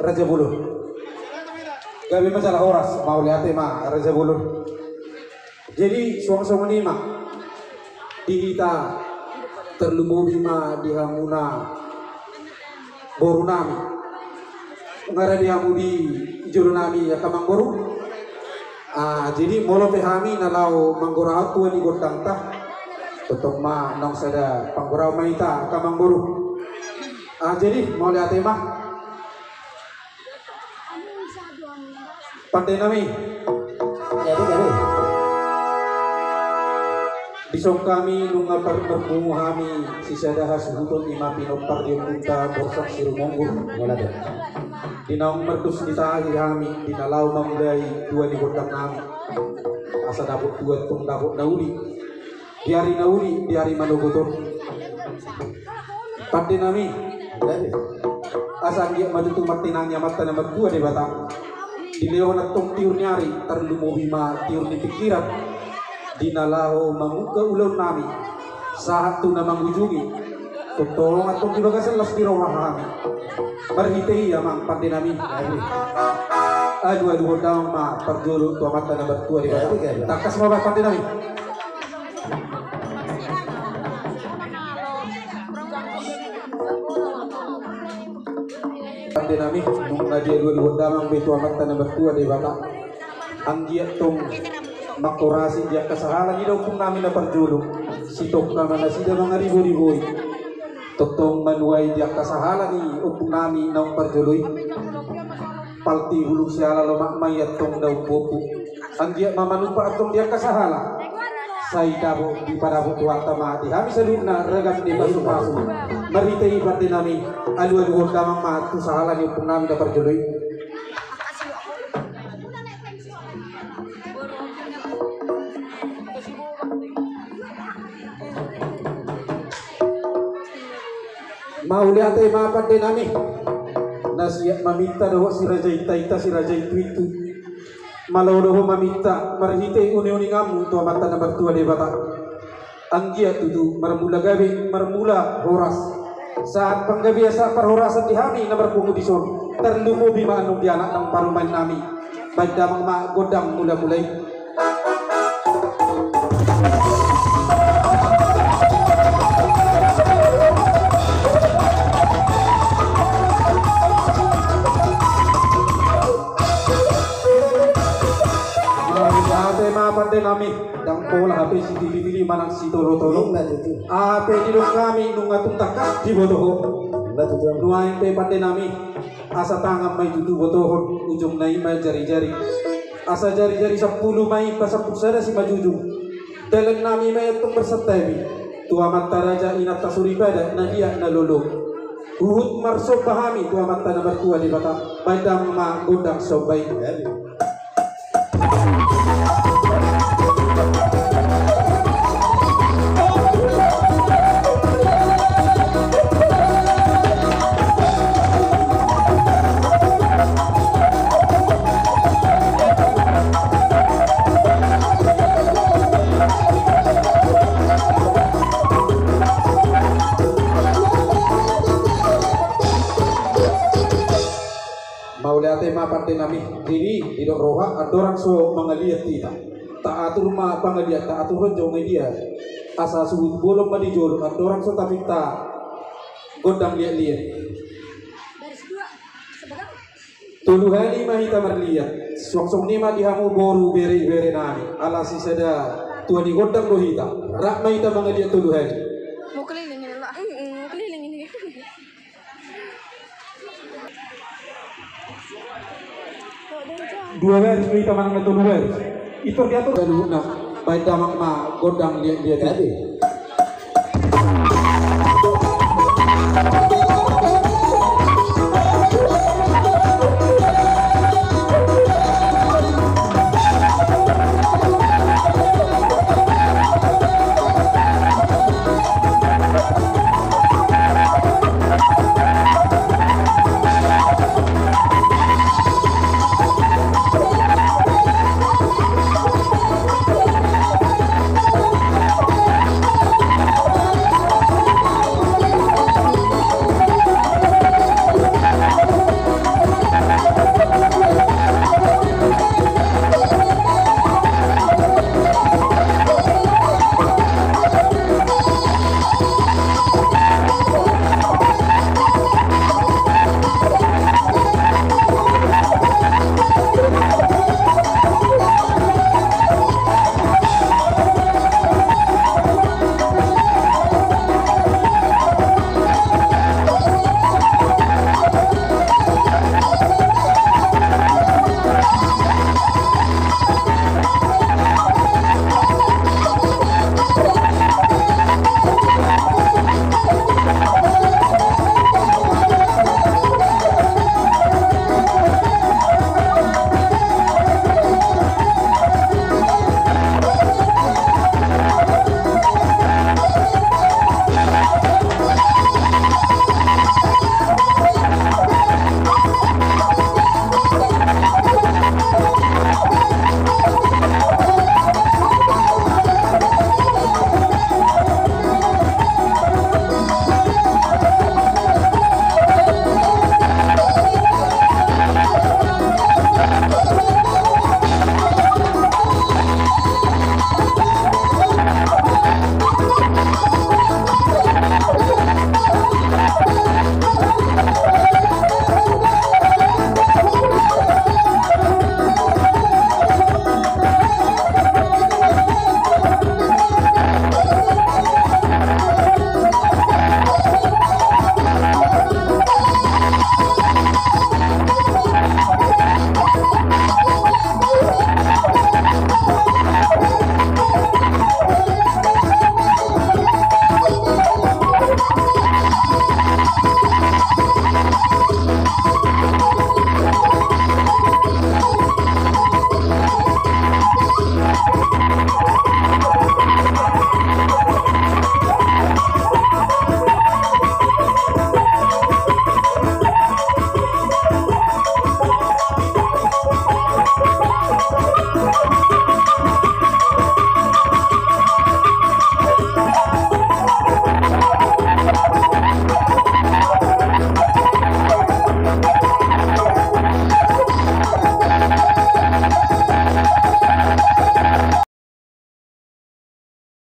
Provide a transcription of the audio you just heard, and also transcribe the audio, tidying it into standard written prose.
Raja Bulu. Gabi masalah horas mau lihat mah Raja Bulu. Jadi suang-suang ini mah dihita terlumubi mah dihamuna borunami. Ngara dihamudi jurunami ya kamang boru. Jadi molo pehami nalau manggurau tuan di godang tah. Totong ma nong sada panggurau maita kamang boru. Jadi mau lihat mah pandai nami. Jadi. Bisong kami nunga berpungu kami sisa dah suhutun ima pinopar di muka borsak siru monggur wala dah. Dinaung mertus ditahi kami dinalau mamudai dua di godang nami. Asa dapur dua tung dapur nauli. Di hari manogotor. Pandai nami. Asa dia matutu martinanya mata nomor 2 di Batam. Di lewana tong tiur nyari terlumu bima tiur di pikiran. Dinalaho mamuka ulun nami saat tu nama mengunjungi totong atau di bagasan las biro kami berhitei ya mang pandai nami aduh daun ma perjuru tua mata nomor 2 di bawah takas mau pandai nami pandai nami nunggu dia 2 daun betua mata nomor 2 di bawah anggiat tong makorasi dia kesalahan di pun kami na perjulu sitok kami na sida mga ribu-ribu totong manuai dia kesalahan ni upung nami na perjulu palti hulu siala lomak mayat tong daw popo ang dia mamanupa atong dia kesalahan say dabo di parabo tuwa tama di kami salud na ragas di pasu-pasu maritay pati nami alu-alu damang matu sahalan ni upung nami na perjulu mau lihat mapan din nami nasiya mamita doho si Raja Ita si Raja itu malau doho mamita marhite uni ngamu tua mata nomor 2 di bata anggia tutu marmula gabi marmula horas saat panggabiasa perhorasan di hami nomor pengudison terlumu bima anong di anak ng paruman nami pada mga godang mula-mulay pandai nami dang pola HP si dili manang si tolo-tolo HP di kami nung atung takas di botoho nuain pe pandai nami asa tangan may tutu botohon ujung nai may jari-jari asa jari-jari 10 may pasapuk sada si majujung dalam nami may atung bersetabi tua mata raja inat tasuribada na dia na lolo uhud marso pahami tua mata nomor 2 di bata badang ma godang sobay pandai nami diri tidak roha ada orang so mengaliat kita tak atur ma pangaliat tak atur jauh media asa subuh bolong madi jolo ada orang so tapi tak godang liat-liat tulu hari mah kita merliat sok-sok ni mah dihamu boru beri nami ala si sada tua di godang lo hita rak mah kita mengaliat tulu hari mau kelilingin lah kelilingin dua baris kita mana itu 2 baris itu dia tuh dulu nak baik damak ma godang dia tadi